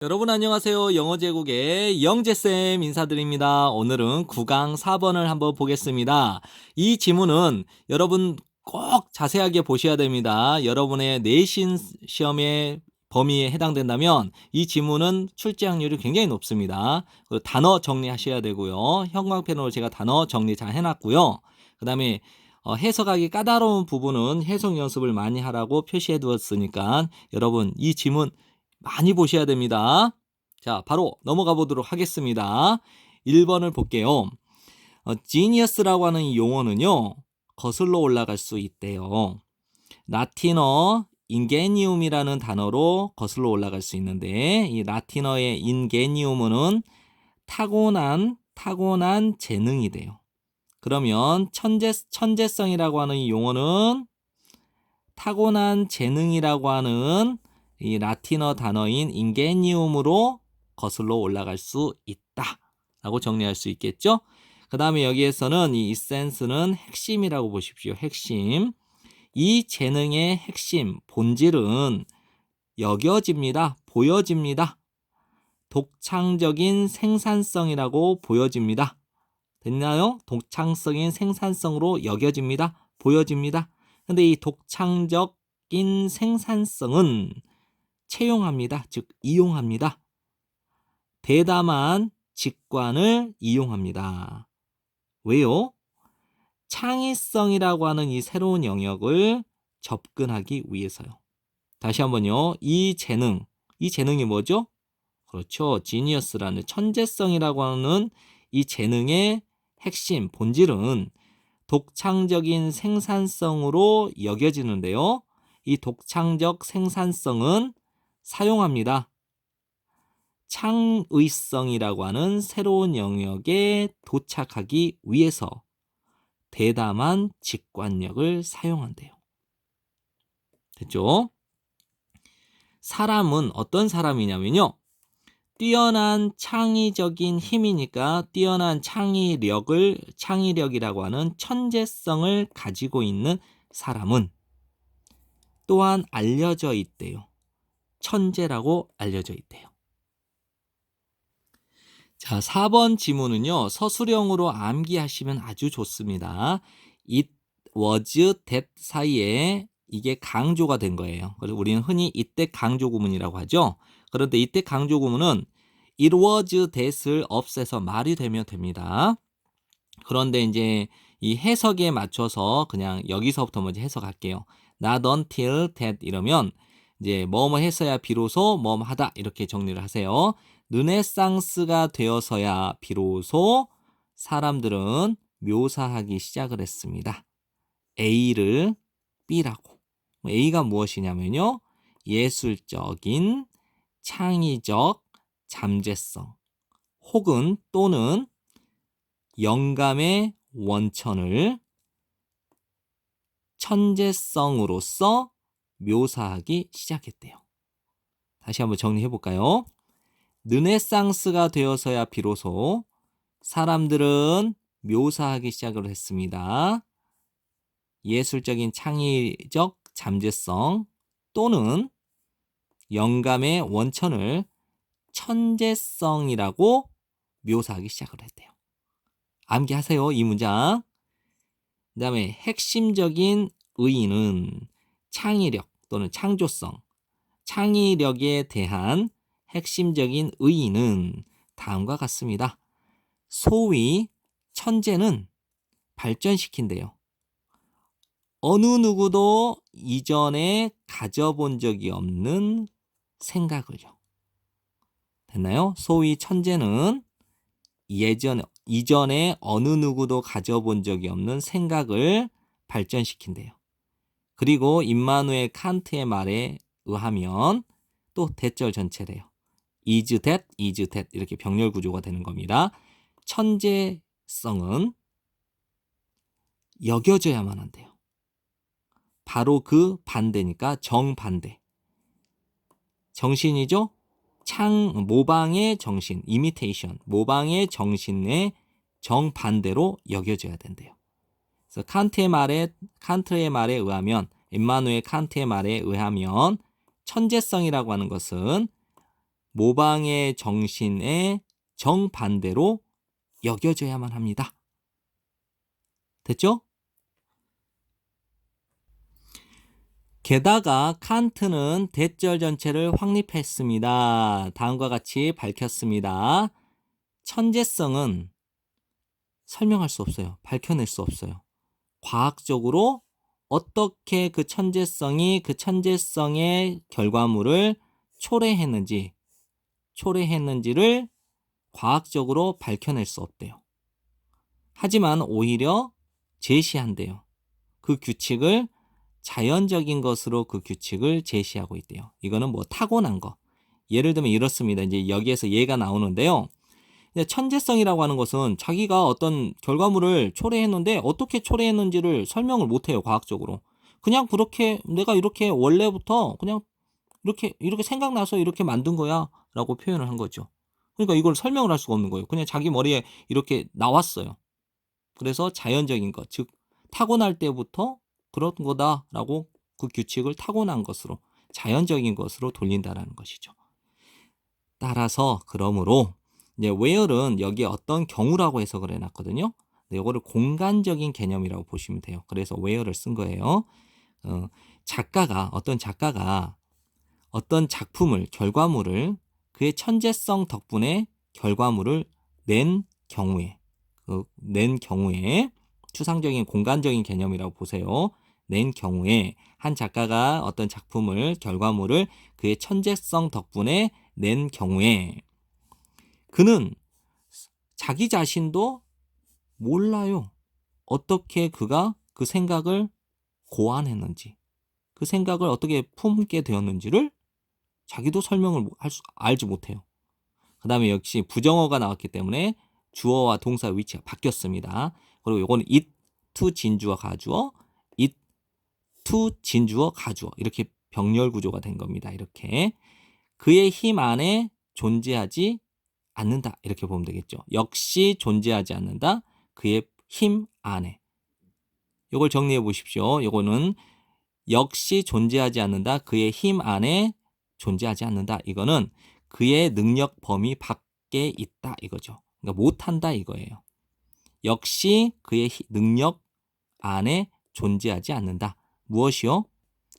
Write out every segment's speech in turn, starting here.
여러분 안녕하세요. 영어 제국의 영재쌤 인사드립니다. 오늘은 9강 4번을 한번 보겠습니다. 이 지문은 여러분 꼭 자세하게 보셔야 됩니다. 여러분의 내신 시험의 범위에 해당된다면 이 지문은 출제 확률이 굉장히 높습니다. 단어 정리하셔야 되고요. 형광펜으로 제가 단어 정리 잘 해놨고요. 그 다음에 해석하기 까다로운 부분은 해석 연습을 많이 하라고 표시해 두었으니까 여러분 이 지문 많이 보셔야 됩니다. 자, 바로 넘어가 보도록 하겠습니다. 1번을 볼게요. genius라고 하는 이 용어는요, 거슬러 올라갈 수 있대요. 라틴어 ingenium이라는 단어로 거슬러 올라갈 수 있는데, 이 라틴어의 ingenium은 타고난 재능이 돼요. 그러면 천재성이라고 하는 이 용어는 타고난 재능이라고 하는 이 라틴어 단어인 인게니움으로 거슬러 올라갈 수 있다 라고 정리할 수 있겠죠. 그 다음에 여기에서는 이 이센스는 핵심이라고 보십시오. 핵심. 이 재능의 핵심, 본질은 여겨집니다. 보여집니다. 독창적인 생산성이라고 보여집니다. 됐나요? 독창적인 생산성으로 여겨집니다. 보여집니다. 근데 이 독창적인 생산성은 채용합니다. 즉 이용합니다. 대담한 직관을 이용합니다. 왜요? 창의성이라고 하는 이 새로운 영역을 접근하기 위해서요. 다시 한번요. 이 재능이 뭐죠? 그렇죠. 지니어스라는 천재성이라고 하는 이 재능의 핵심, 본질은 독창적인 생산성으로 여겨지는데요. 이 독창적 생산성은 사용합니다. 창의성이라고 하는 새로운 영역에 도착하기 위해서 대담한 직관력을 사용한대요. 됐죠? 사람은 어떤 사람이냐면요. 뛰어난 창의적인 힘이니까 뛰어난 창의력이라고 하는 천재성을 가지고 있는 사람은 또한 알려져 있대요. 천재라고 알려져 있대요. 자, 4번 지문은요. 서술형으로 암기하시면 아주 좋습니다. It was that 사이에 이게 강조가 된 거예요. 그래서 우리는 흔히 이때 강조 구문이라고 하죠. 그런데 이때 강조 구문은 it was that을 없애서 말이 되면 됩니다. 그런데 이제 이 해석에 맞춰서 그냥 여기서부터 먼저 해석할게요. Not until that 이러면 이제 뭐뭐 했어야 비로소 뭐뭐 하다 이렇게 정리를 하세요. 르네상스가 되어서야 비로소 사람들은 묘사하기 시작을 했습니다. A를 B라고. A가 무엇이냐면요. 예술적인, 창의적, 잠재성 혹은 또는 영감의 원천을 천재성으로서 묘사하기 시작했대요. 다시 한번 정리해 볼까요? 르네상스가 되어서야 비로소 사람들은 묘사하기 시작을 했습니다. 예술적인 창의적 잠재성 또는 영감의 원천을 천재성이라고 묘사하기 시작을 했대요. 암기하세요, 이 문장. 그 다음에 핵심적인 의의는 창의력 또는 창조성, 창의력에 대한 핵심적인 의의는 다음과 같습니다. 소위 천재는 발전시킨대요. 어느 누구도 이전에 가져본 적이 없는 생각을요. 됐나요? 소위 천재는 이전에 어느 누구도 가져본 적이 없는 생각을 발전시킨대요. 그리고 임마누엘 칸트의 말에 의하면 또 대절 전체래요. is that 이렇게 병렬 구조가 되는 겁니다. 천재성은 여겨져야만 한대요. 바로 그 반대니까 정반대. 정신이죠? 모방의 정신, imitation, 모방의 정신의 정반대로 여겨져야 된대요. 그래서 칸트의 말에 의하면, 임마누엘 칸트의 말에 의하면 천재성이라고 하는 것은 모방의 정신의 정반대로 여겨져야만 합니다. 됐죠? 게다가 칸트는 대절 전체를 확립했습니다. 다음과 같이 밝혔습니다. 천재성은 설명할 수 없어요. 밝혀낼 수 없어요. 과학적으로 어떻게 그 천재성이 그 천재성의 결과물을 초래했는지를 과학적으로 밝혀낼 수 없대요. 하지만 오히려 제시한대요. 그 규칙을 자연적인 것으로 그 규칙을 제시하고 있대요. 이거는 뭐 타고난 거. 예를 들면 이렇습니다. 이제 여기에서 예가 나오는데요. 천재성이라고 하는 것은 자기가 어떤 결과물을 초래했는데 어떻게 초래했는지를 설명을 못해요. 과학적으로. 그냥 그렇게 내가 이렇게 원래부터 그냥 이렇게 생각나서 이렇게 만든 거야 라고 표현을 한 거죠. 그러니까 이걸 설명을 할 수가 없는 거예요. 그냥 자기 머리에 이렇게 나왔어요. 그래서 자연적인 것, 즉 타고날 때부터 그런 거다라고 그 규칙을 타고난 것으로 자연적인 것으로 돌린다라는 것이죠. 따라서 그러므로 이제 where는 여기에 어떤 경우라고 해석을 해놨거든요. 이거를 공간적인 개념이라고 보시면 돼요. 그래서 where를 쓴 거예요. 어떤 작가가 어떤 작품을 결과물을 그의 천재성 덕분에 결과물을 낸 경우에 추상적인 공간적인 개념이라고 보세요. 낸 경우에 한 작가가 어떤 결과물을 그의 천재성 덕분에 낸 경우에 그는 자기 자신도 몰라요. 어떻게 그가 그 생각을 고안했는지, 그 생각을 어떻게 품게 되었는지를 자기도 알지 못해요. 그 다음에 역시 부정어가 나왔기 때문에 주어와 동사 위치가 바뀌었습니다. 그리고 이거는 it to 진주어 가주어, it to 진주어 가주어 이렇게 병렬 구조가 된 겁니다. 이렇게 그의 힘 안에 존재하지 않는다 이렇게 보면 되겠죠. 역시 존재하지 않는다. 그의 힘 안에. 이걸 정리해 보십시오. 이거는 역시 존재하지 않는다. 그의 힘 안에 존재하지 않는다. 이거는 그의 능력 범위 밖에 있다 이거죠. 그러니까 못한다 이거예요. 역시 그의 능력 안에 존재하지 않는다. 무엇이요?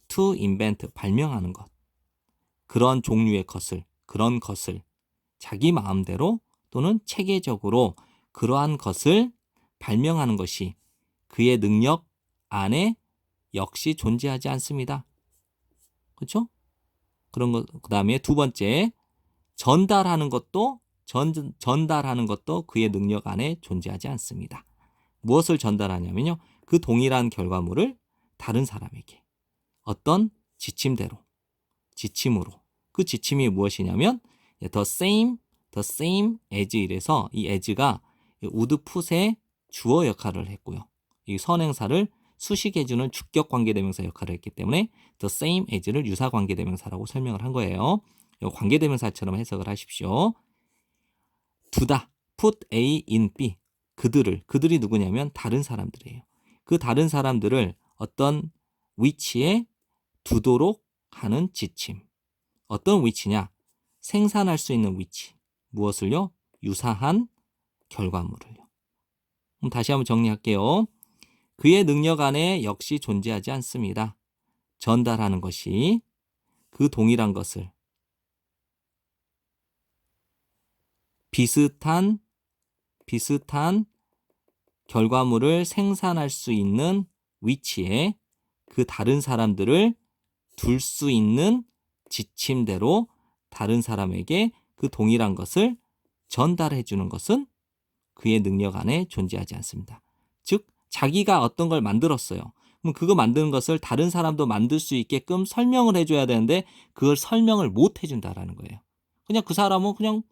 To invent, 발명하는 것. 그런 종류의 그런 것을 자기 마음대로 또는 체계적으로 그러한 것을 발명하는 것이 그의 능력 안에 역시 존재하지 않습니다. 그렇죠? 그런 것. 그다음에 두 번째, 전달하는 것도 그의 능력 안에 존재하지 않습니다. 무엇을 전달하냐면요. 그 동일한 결과물을 다른 사람에게 어떤 지침으로 그 지침이 무엇이냐면 the same as 이래서 이 as가 would put의 주어 역할을 했고요. 이 선행사를 수식해주는 주격 관계대명사 역할을 했기 때문에 the same as를 유사 관계대명사라고 설명을 한 거예요. 관계대명사처럼 해석을 하십시오. 두다, put A in B. 그들이 누구냐면 다른 사람들이에요. 그 다른 사람들을 어떤 위치에 두도록 하는 지침. 어떤 위치냐? 생산할 수 있는 위치. 무엇을요? 유사한 결과물을요. 그럼 다시 한번 정리할게요. 그의 능력 안에 역시 존재하지 않습니다. 전달하는 것이 그 동일한 것을 비슷한 결과물을 생산할 수 있는 위치에 그 다른 사람들을 둘 수 있는 지침대로 다른 사람에게 그 동일한 것을 전달해 주는 것은 그의 능력 안에 존재하지 않습니다. 즉 자기가 어떤 걸 만들었어요. 그럼 그거 만드는 것을 다른 사람도 만들 수 있게끔 설명을 해줘야 되는데 그걸 설명을 못 해준다라는 거예요. 그냥 그 사람은 그냥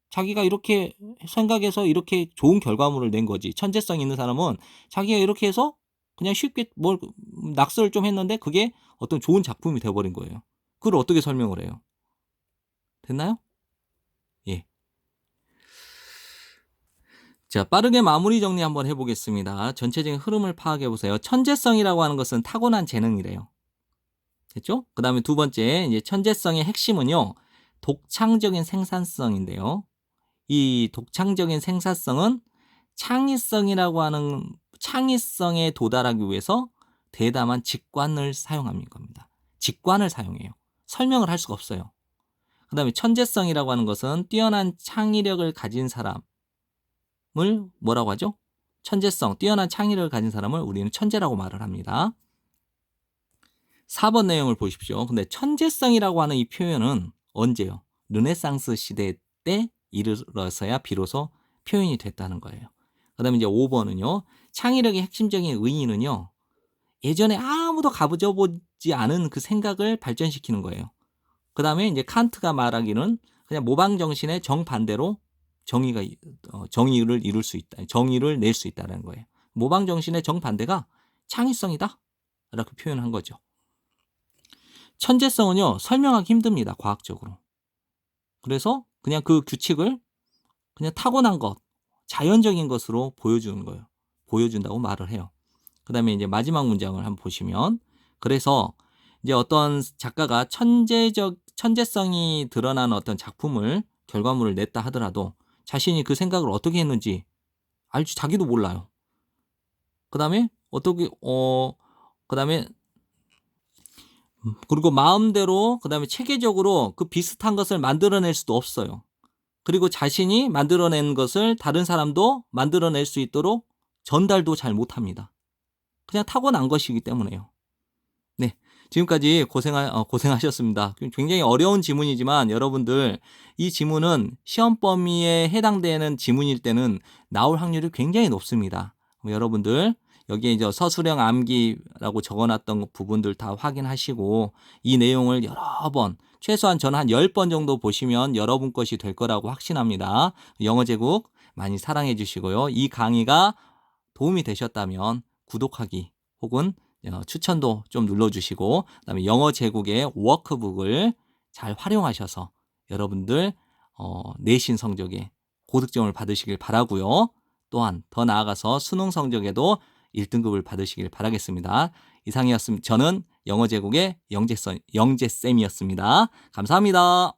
자기가 이렇게 생각해서 이렇게 좋은 결과물을 낸 거지. 천재성 있는 사람은 자기가 이렇게 해서 그냥 쉽게 낙서를 좀 했는데 그게 어떤 좋은 작품이 되어버린 거예요. 그걸 어떻게 설명을 해요? 됐나요? 예. 자, 빠르게 마무리 정리 한번 해보겠습니다. 전체적인 흐름을 파악해보세요. 천재성이라고 하는 것은 타고난 재능이래요. 됐죠? 그 다음에 두 번째, 이제 천재성의 핵심은요, 독창적인 생산성인데요. 이 독창적인 생산성은 창의성이라고 하는 창의성에 도달하기 위해서 대담한 직관을 사용하는 겁니다. 직관을 사용해요. 설명을 할 수가 없어요. 그다음에 천재성이라고 하는 것은 뛰어난 창의력을 가진 사람을 뭐라고 하죠? 천재성, 뛰어난 창의력을 가진 사람을 우리는 천재라고 말을 합니다. 4번 내용을 보십시오. 근데 천재성이라고 하는 이 표현은 언제요? 르네상스 시대 때 이르러서야 비로소 표현이 됐다는 거예요. 그다음에 이제 5번은요. 창의력의 핵심적인 의의는요. 예전에 아무도 가져보지 않은 그 생각을 발전시키는 거예요. 그다음에 이제 칸트가 말하기는 그냥 모방 정신의 정반대로 정의를 이룰 수 있다. 정의를 낼 수 있다는 거예요. 모방 정신의 정반대가 창의성이다. 이렇게 표현한 거죠. 천재성은요. 설명하기 힘듭니다. 과학적으로. 그래서 그냥 그 규칙을 그냥 타고난 것, 자연적인 것으로 보여주는 거예요. 보여준다고 말을 해요. 그다음에 이제 마지막 문장을 한번 보시면 그래서 이제 어떤 작가가 천재성이 드러나는 어떤 작품을 결과물을 냈다 하더라도 자신이 그 생각을 어떻게 했는지 알지 자기도 몰라요. 그다음에 그다음에 그리고 마음대로 그다음에 체계적으로 그 비슷한 것을 만들어낼 수도 없어요. 그리고 자신이 만들어낸 것을 다른 사람도 만들어낼 수 있도록 전달도 잘 못합니다. 그냥 타고난 것이기 때문에요. 네, 지금까지 고생하셨습니다. 굉장히 어려운 지문이지만 여러분들 이 지문은 시험 범위에 해당되는 지문일 때는 나올 확률이 굉장히 높습니다. 여러분들 여기에 이제 서술형 암기라고 적어놨던 부분들 다 확인하시고 이 내용을 여러 번 최소한 저는 한 10번 정도 보시면 여러분 것이 될 거라고 확신합니다. 영어 제국 많이 사랑해 주시고요. 이 강의가 도움이 되셨다면 구독하기 혹은 추천도 좀 눌러주시고 그다음에 영어 제국의 워크북을 잘 활용하셔서 여러분들 내신 성적에 고득점을 받으시길 바라고요. 또한 더 나아가서 수능 성적에도 1등급을 받으시길 바라겠습니다. 이상이었습니다. 저는 영어 제국의 영재쌤이었습니다. 감사합니다.